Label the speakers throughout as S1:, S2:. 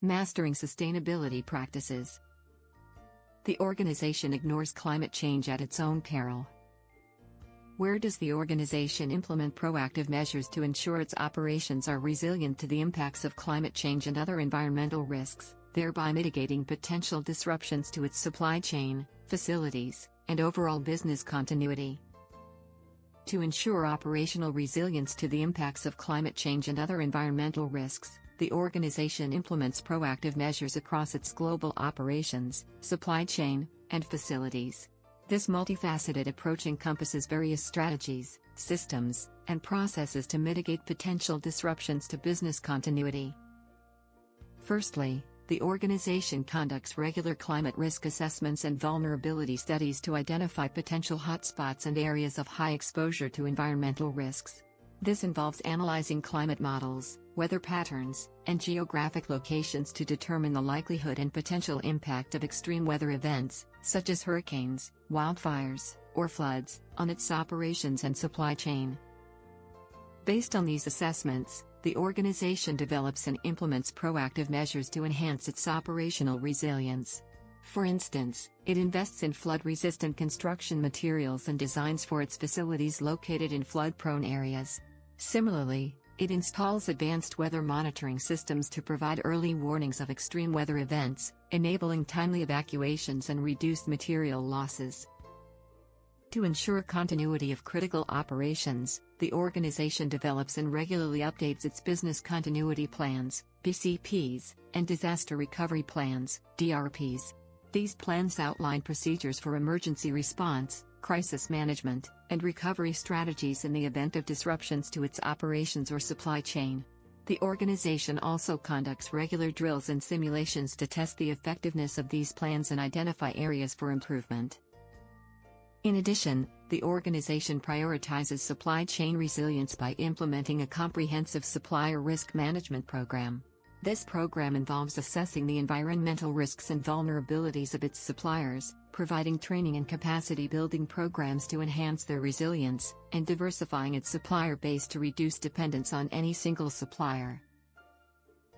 S1: Mastering sustainability practices. The organization ignores climate change at its own peril. Where does the organization implement proactive measures to ensure its operations are resilient to the impacts of climate change and other environmental risks, thereby mitigating potential disruptions to its supply chain, facilities, and overall business continuity? To ensure operational resilience to the impacts of climate change and other environmental risks, the organization implements proactive measures across its global operations, supply chain, and facilities. This multifaceted approach encompasses various strategies, systems, and processes to mitigate potential disruptions to business continuity. Firstly, the organization conducts regular climate risk assessments and vulnerability studies to identify potential hotspots and areas of high exposure to environmental risks. This involves analyzing climate models, weather patterns, and geographic locations to determine the likelihood and potential impact of extreme weather events, such as hurricanes, wildfires, or floods, on its operations and supply chain. Based on these assessments, the organization develops and implements proactive measures to enhance its operational resilience. For instance, it invests in flood-resistant construction materials and designs for its facilities located in flood-prone areas. Similarly, it installs advanced weather monitoring systems to provide early warnings of extreme weather events, enabling timely evacuations and reduced material losses. To ensure continuity of critical operations, the organization develops and regularly updates its business continuity plans, BCPs, and disaster recovery plans, DRPs. These plans outline procedures for emergency response, crisis management, and recovery strategies in the event of disruptions to its operations or supply chain. The organization also conducts regular drills and simulations to test the effectiveness of these plans and identify areas for improvement. In addition, the organization prioritizes supply chain resilience by implementing a comprehensive supplier risk management program. This program involves assessing the environmental risks and vulnerabilities of its suppliers, providing training and capacity-building programs to enhance their resilience, and diversifying its supplier base to reduce dependence on any single supplier.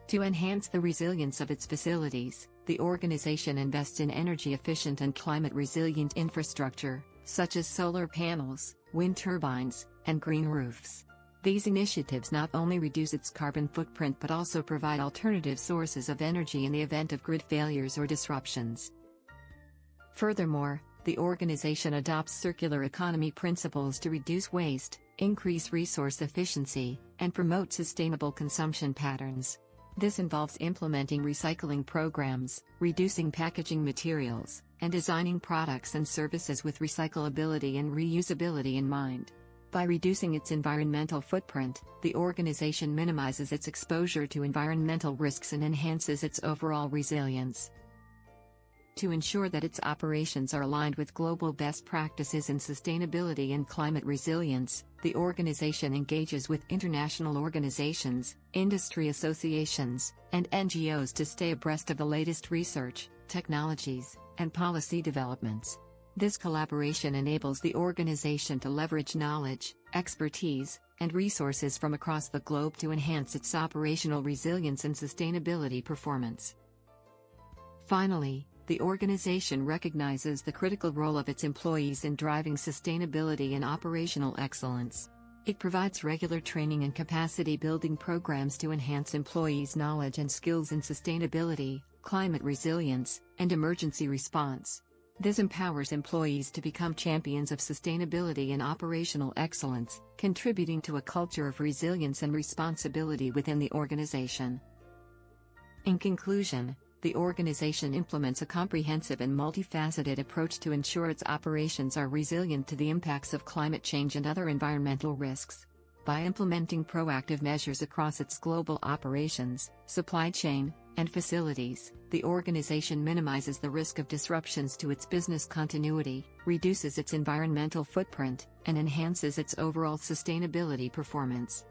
S1: To enhance the resilience of its facilities, the organization invests in energy-efficient and climate-resilient infrastructure, such as solar panels, wind turbines, and green roofs. These initiatives not only reduce its carbon footprint but also provide alternative sources of energy in the event of grid failures or disruptions. Furthermore, the organization adopts circular economy principles to reduce waste, increase resource efficiency, and promote sustainable consumption patterns. This involves implementing recycling programs, reducing packaging materials, and designing products and services with recyclability and reusability in mind. By reducing its environmental footprint, the organization minimizes its exposure to environmental risks and enhances its overall resilience. To ensure that its operations are aligned with global best practices in sustainability and climate resilience, the organization engages with international organizations, industry associations, and NGOs to stay abreast of the latest research, technologies, and policy developments. This collaboration enables the organization to leverage knowledge, expertise, and resources from across the globe to enhance its operational resilience and sustainability performance. Finally, the organization recognizes the critical role of its employees in driving sustainability and operational excellence. It provides regular training and capacity-building programs to enhance employees' knowledge and skills in sustainability, climate resilience, and emergency response. This empowers employees to become champions of sustainability and operational excellence, contributing to a culture of resilience and responsibility within the organization. In conclusion, the organization implements a comprehensive and multifaceted approach to ensure its operations are resilient to the impacts of climate change and other environmental risks. By implementing proactive measures across its global operations, supply chain, and facilities, the organization minimizes the risk of disruptions to its business continuity, reduces its environmental footprint, and enhances its overall sustainability performance.